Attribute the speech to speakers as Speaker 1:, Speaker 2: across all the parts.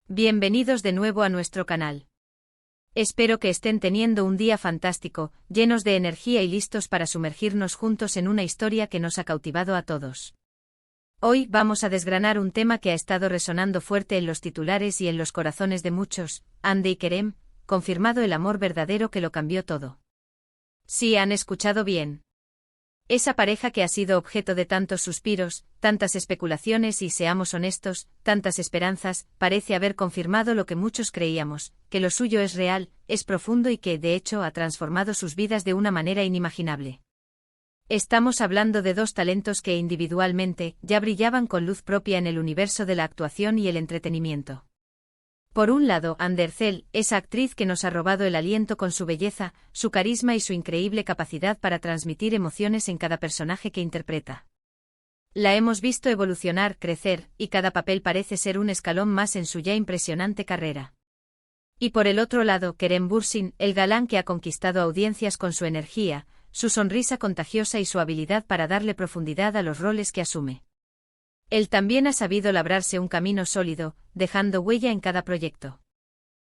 Speaker 1: Bienvenidos de nuevo a nuestro canal. Espero que estén teniendo un día fantástico, llenos de energía y listos para sumergirnos juntos en una historia que nos ha cautivado a todos. Hoy vamos a desgranar un tema que ha estado resonando fuerte en los titulares y en los corazones de muchos: Hande y Kerem, confirmado el amor verdadero que lo cambió todo. Sí, han escuchado bien. Esa pareja que ha sido objeto de tantos suspiros, tantas especulaciones y, seamos honestos, tantas esperanzas, parece haber confirmado lo que muchos creíamos, que lo suyo es real, es profundo y que, de hecho, ha transformado sus vidas de una manera inimaginable. Estamos hablando de dos talentos que individualmente ya brillaban con luz propia en el universo de la actuación y el entretenimiento. Por un lado, Hande Erçel, esa actriz que nos ha robado el aliento con su belleza, su carisma y su increíble capacidad para transmitir emociones en cada personaje que interpreta. La hemos visto evolucionar, crecer, y cada papel parece ser un escalón más en su ya impresionante carrera. Y por el otro lado, Kerem Bürsin, el galán que ha conquistado audiencias con su energía, su sonrisa contagiosa y su habilidad para darle profundidad a los roles que asume. Él también ha sabido labrarse un camino sólido, dejando huella en cada proyecto.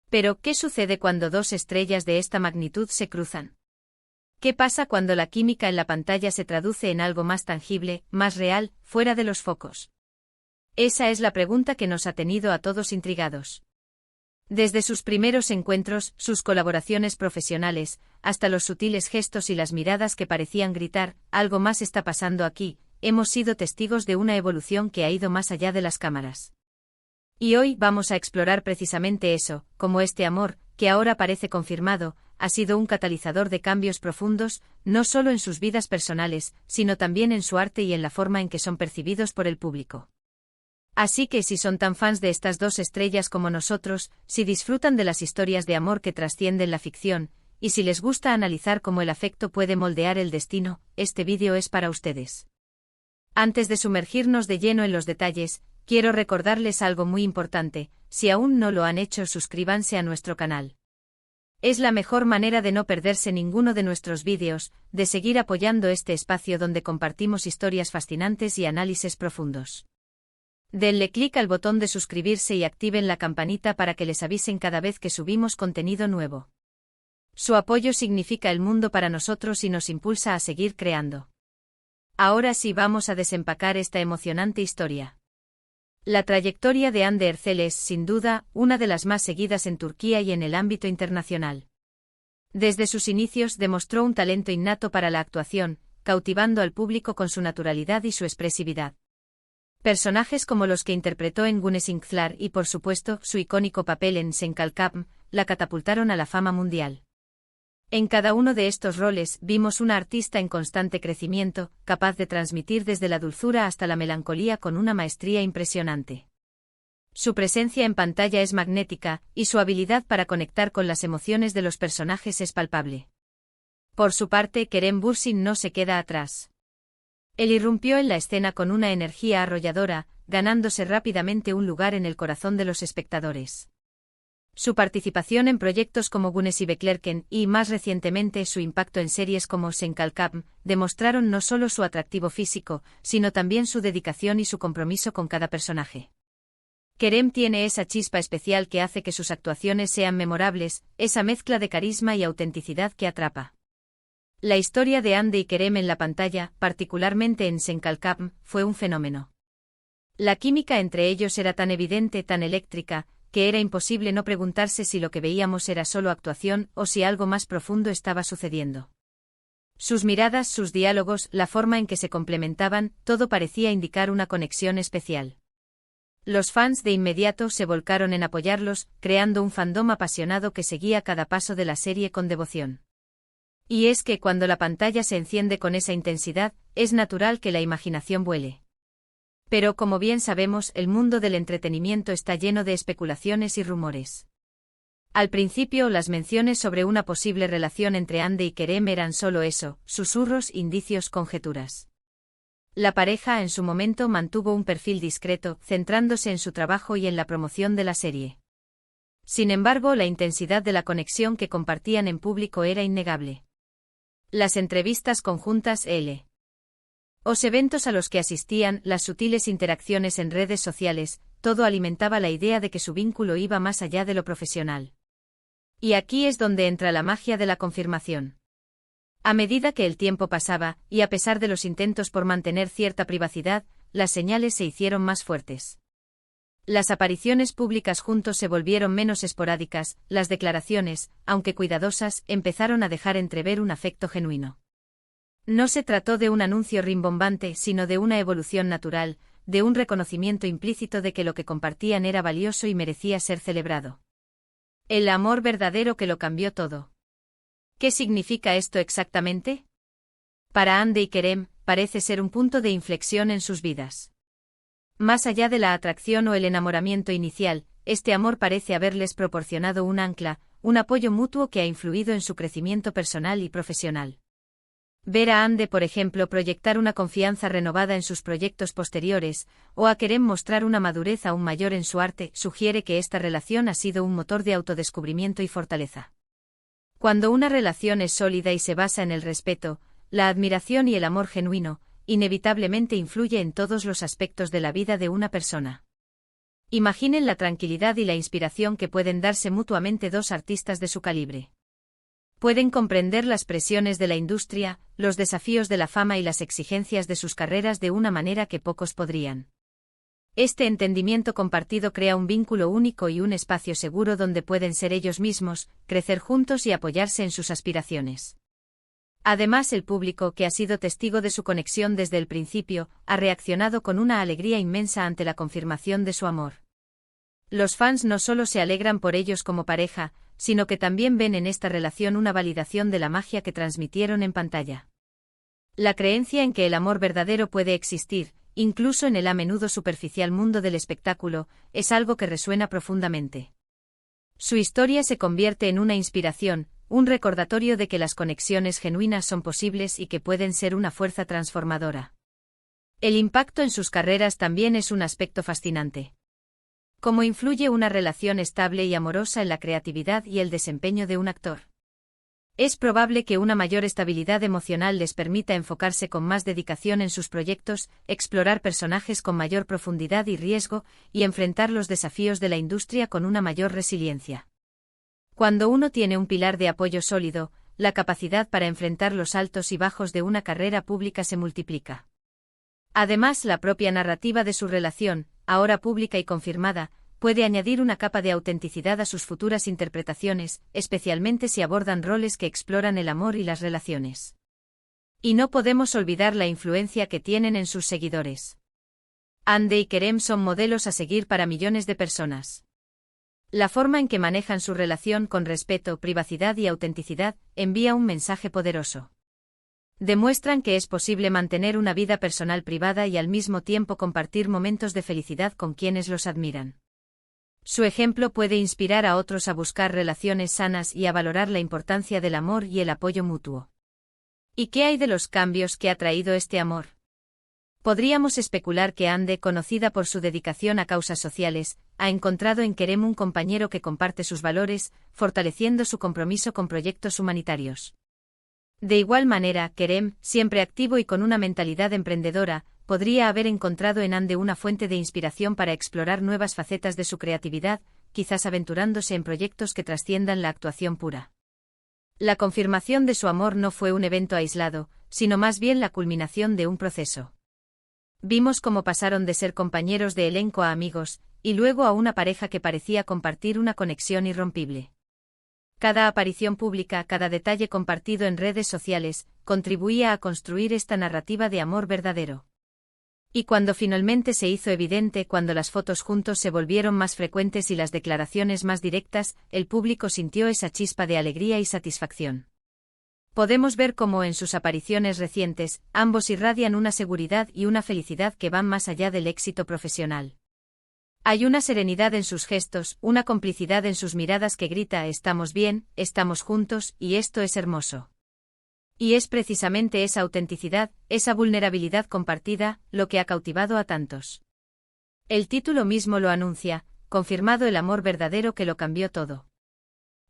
Speaker 1: Pero, ¿qué sucede cuando dos estrellas de esta magnitud se cruzan? ¿Qué pasa cuando la química en la pantalla se traduce en algo más tangible, más real, fuera de los focos? Esa es la pregunta que nos ha tenido a todos intrigados. Desde sus primeros encuentros, sus colaboraciones profesionales, hasta los sutiles gestos y las miradas que parecían gritar: algo más está pasando aquí. Hemos sido testigos de una evolución que ha ido más allá de las cámaras. Y hoy vamos a explorar precisamente eso, cómo este amor, que ahora parece confirmado, ha sido un catalizador de cambios profundos, no solo en sus vidas personales, sino también en su arte y en la forma en que son percibidos por el público. Así que si son tan fans de estas dos estrellas como nosotros, si disfrutan de las historias de amor que trascienden la ficción, y si les gusta analizar cómo el afecto puede moldear el destino, este vídeo es para ustedes. Antes de sumergirnos de lleno en los detalles, quiero recordarles algo muy importante: si aún no lo han hecho, suscríbanse a nuestro canal. Es la mejor manera de no perderse ninguno de nuestros vídeos, de seguir apoyando este espacio donde compartimos historias fascinantes y análisis profundos. Denle clic al botón de suscribirse y activen la campanita para que les avisen cada vez que subimos contenido nuevo. Su apoyo significa el mundo para nosotros y nos impulsa a seguir creando. Ahora sí, vamos a desempacar esta emocionante historia. La trayectoria de Hande Erçel es, sin duda, una de las más seguidas en Turquía y en el ámbito internacional. Desde sus inicios demostró un talento innato para la actuación, cautivando al público con su naturalidad y su expresividad. Personajes como los que interpretó en Güneş Inkler y, por supuesto, su icónico papel en Sen Kalkam, la catapultaron a la fama mundial. En cada uno de estos roles vimos una artista en constante crecimiento, capaz de transmitir desde la dulzura hasta la melancolía con una maestría impresionante. Su presencia en pantalla es magnética, y su habilidad para conectar con las emociones de los personajes es palpable. Por su parte, Kerem Bürsin no se queda atrás. Él irrumpió en la escena con una energía arrolladora, ganándose rápidamente un lugar en el corazón de los espectadores. Su participación en proyectos como Güneş Beklerken y, más recientemente, su impacto en series como Sen Kalkam, demostraron no solo su atractivo físico, sino también su dedicación y su compromiso con cada personaje. Kerem tiene esa chispa especial que hace que sus actuaciones sean memorables, esa mezcla de carisma y autenticidad que atrapa. La historia de Hande y Kerem en la pantalla, particularmente en Sen Kalkam, fue un fenómeno. La química entre ellos era tan evidente, tan eléctrica, que era imposible no preguntarse si lo que veíamos era solo actuación o si algo más profundo estaba sucediendo. Sus miradas, sus diálogos, la forma en que se complementaban, todo parecía indicar una conexión especial. Los fans de inmediato se volcaron en apoyarlos, creando un fandom apasionado que seguía cada paso de la serie con devoción. Y es que cuando la pantalla se enciende con esa intensidad, es natural que la imaginación vuele. Pero como bien sabemos, el mundo del entretenimiento está lleno de especulaciones y rumores. Al principio, las menciones sobre una posible relación entre Hande y Kerem eran solo eso: susurros, indicios, conjeturas. La pareja en su momento mantuvo un perfil discreto, centrándose en su trabajo y en la promoción de la serie. Sin embargo, la intensidad de la conexión que compartían en público era innegable. Las entrevistas conjuntas, L. Os eventos a los que asistían, las sutiles interacciones en redes sociales, todo alimentaba la idea de que su vínculo iba más allá de lo profesional. Y aquí es donde entra la magia de la confirmación. A medida que el tiempo pasaba, y a pesar de los intentos por mantener cierta privacidad, las señales se hicieron más fuertes. Las apariciones públicas juntos se volvieron menos esporádicas, las declaraciones, aunque cuidadosas, empezaron a dejar entrever un afecto genuino. No se trató de un anuncio rimbombante, sino de una evolución natural, de un reconocimiento implícito de que lo que compartían era valioso y merecía ser celebrado. El amor verdadero que lo cambió todo. ¿Qué significa esto exactamente? Para Hande y Kerem, parece ser un punto de inflexión en sus vidas. Más allá de la atracción o el enamoramiento inicial, este amor parece haberles proporcionado un ancla, un apoyo mutuo que ha influido en su crecimiento personal y profesional. Ver a Hande, por ejemplo, proyectar una confianza renovada en sus proyectos posteriores, o a Kerem mostrar una madurez aún mayor en su arte, sugiere que esta relación ha sido un motor de autodescubrimiento y fortaleza. Cuando una relación es sólida y se basa en el respeto, la admiración y el amor genuino, inevitablemente influye en todos los aspectos de la vida de una persona. Imaginen la tranquilidad y la inspiración que pueden darse mutuamente dos artistas de su calibre. Pueden comprender las presiones de la industria, los desafíos de la fama y las exigencias de sus carreras de una manera que pocos podrían. Este entendimiento compartido crea un vínculo único y un espacio seguro donde pueden ser ellos mismos, crecer juntos y apoyarse en sus aspiraciones. Además, el público, que ha sido testigo de su conexión desde el principio, ha reaccionado con una alegría inmensa ante la confirmación de su amor. Los fans no solo se alegran por ellos como pareja, sino que también ven en esta relación una validación de la magia que transmitieron en pantalla. La creencia en que el amor verdadero puede existir, incluso en el a menudo superficial mundo del espectáculo, es algo que resuena profundamente. Su historia se convierte en una inspiración, un recordatorio de que las conexiones genuinas son posibles y que pueden ser una fuerza transformadora. El impacto en sus carreras también es un aspecto fascinante. ¿Cómo influye una relación estable y amorosa en la creatividad y el desempeño de un actor? Es probable que una mayor estabilidad emocional les permita enfocarse con más dedicación en sus proyectos, explorar personajes con mayor profundidad y riesgo, y enfrentar los desafíos de la industria con una mayor resiliencia. Cuando uno tiene un pilar de apoyo sólido, la capacidad para enfrentar los altos y bajos de una carrera pública se multiplica. Además, la propia narrativa de su relación, ahora pública y confirmada, puede añadir una capa de autenticidad a sus futuras interpretaciones, especialmente si abordan roles que exploran el amor y las relaciones. Y no podemos olvidar la influencia que tienen en sus seguidores. Hande y Kerem son modelos a seguir para millones de personas. La forma en que manejan su relación con respeto, privacidad y autenticidad envía un mensaje poderoso. Demuestran que es posible mantener una vida personal privada y al mismo tiempo compartir momentos de felicidad con quienes los admiran. Su ejemplo puede inspirar a otros a buscar relaciones sanas y a valorar la importancia del amor y el apoyo mutuo. ¿Y qué hay de los cambios que ha traído este amor? Podríamos especular que Hande, conocida por su dedicación a causas sociales, ha encontrado en Kerem un compañero que comparte sus valores, fortaleciendo su compromiso con proyectos humanitarios. De igual manera, Kerem, siempre activo y con una mentalidad emprendedora, podría haber encontrado en Hande una fuente de inspiración para explorar nuevas facetas de su creatividad, quizás aventurándose en proyectos que trasciendan la actuación pura. La confirmación de su amor no fue un evento aislado, sino más bien la culminación de un proceso. Vimos cómo pasaron de ser compañeros de elenco a amigos, y luego a una pareja que parecía compartir una conexión irrompible. Cada aparición pública, cada detalle compartido en redes sociales, contribuía a construir esta narrativa de amor verdadero. Y cuando finalmente se hizo evidente, cuando las fotos juntos se volvieron más frecuentes y las declaraciones más directas, el público sintió esa chispa de alegría y satisfacción. Podemos ver cómo en sus apariciones recientes, ambos irradian una seguridad y una felicidad que van más allá del éxito profesional. Hay una serenidad en sus gestos, una complicidad en sus miradas que grita: estamos bien, estamos juntos, y esto es hermoso. Y es precisamente esa autenticidad, esa vulnerabilidad compartida, lo que ha cautivado a tantos. El título mismo lo anuncia: confirmado el amor verdadero que lo cambió todo.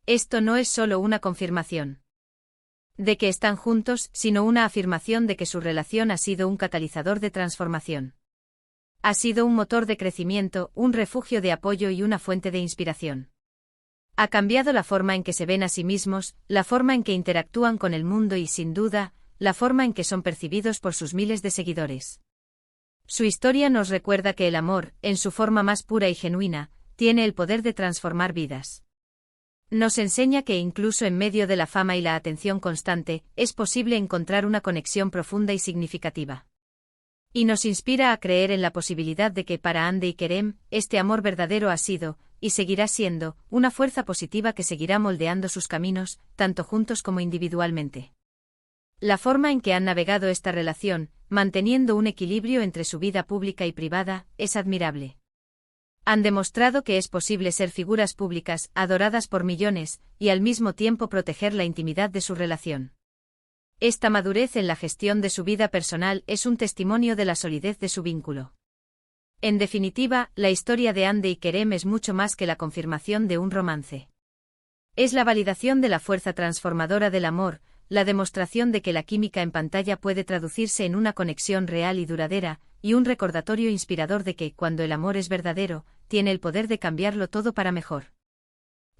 Speaker 1: Esto no es solo una confirmación. de que están juntos, sino una afirmación de que su relación ha sido un catalizador de transformación. Ha sido un motor de crecimiento, un refugio de apoyo y una fuente de inspiración. Ha cambiado la forma en que se ven a sí mismos, la forma en que interactúan con el mundo y, sin duda, la forma en que son percibidos por sus miles de seguidores. Su historia nos recuerda que el amor, en su forma más pura y genuina, tiene el poder de transformar vidas. Nos enseña que incluso en medio de la fama y la atención constante, es posible encontrar una conexión profunda y significativa. Y nos inspira a creer en la posibilidad de que para Hande y Kerem, este amor verdadero ha sido, y seguirá siendo, una fuerza positiva que seguirá moldeando sus caminos, tanto juntos como individualmente. La forma en que han navegado esta relación, manteniendo un equilibrio entre su vida pública y privada, es admirable. Han demostrado que es posible ser figuras públicas, adoradas por millones, y al mismo tiempo proteger la intimidad de su relación. Esta madurez en la gestión de su vida personal es un testimonio de la solidez de su vínculo. En definitiva, la historia de Hande y Kerem es mucho más que la confirmación de un romance. Es la validación de la fuerza transformadora del amor, la demostración de que la química en pantalla puede traducirse en una conexión real y duradera, y un recordatorio inspirador de que, cuando el amor es verdadero, tiene el poder de cambiarlo todo para mejor.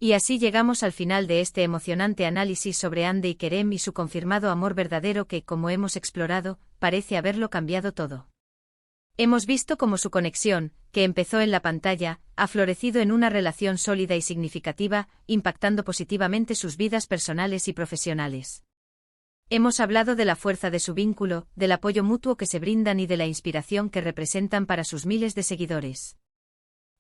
Speaker 1: Y así llegamos al final de este emocionante análisis sobre Hande y Kerem y su confirmado amor verdadero que, como hemos explorado, parece haberlo cambiado todo. Hemos visto cómo su conexión, que empezó en la pantalla, ha florecido en una relación sólida y significativa, impactando positivamente sus vidas personales y profesionales. Hemos hablado de la fuerza de su vínculo, del apoyo mutuo que se brindan y de la inspiración que representan para sus miles de seguidores.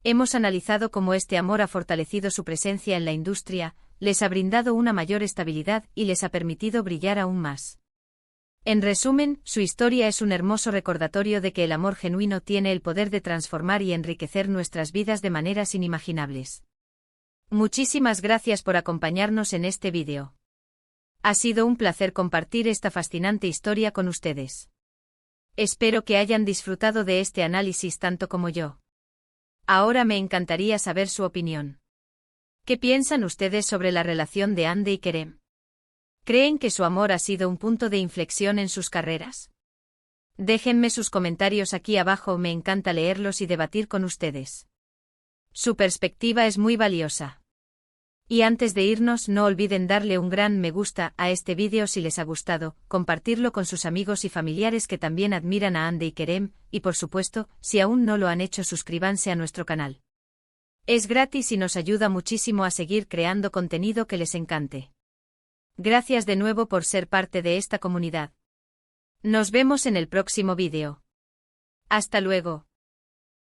Speaker 1: Hemos analizado cómo este amor ha fortalecido su presencia en la industria, les ha brindado una mayor estabilidad y les ha permitido brillar aún más. En resumen, su historia es un hermoso recordatorio de que el amor genuino tiene el poder de transformar y enriquecer nuestras vidas de maneras inimaginables. Muchísimas gracias por acompañarnos en este vídeo. Ha sido un placer compartir esta fascinante historia con ustedes. Espero que hayan disfrutado de este análisis tanto como yo. Ahora me encantaría saber su opinión. ¿Qué piensan ustedes sobre la relación de Hande y Kerem? ¿Creen que su amor ha sido un punto de inflexión en sus carreras? Déjenme sus comentarios aquí abajo, me encanta leerlos y debatir con ustedes. Su perspectiva es muy valiosa. Y antes de irnos, no olviden darle un gran me gusta a este vídeo si les ha gustado, compartirlo con sus amigos y familiares que también admiran a Hande y Kerem, y por supuesto, si aún no lo han hecho, suscríbanse a nuestro canal. Es gratis y nos ayuda muchísimo a seguir creando contenido que les encante. Gracias de nuevo por ser parte de esta comunidad. Nos vemos en el próximo vídeo. Hasta luego.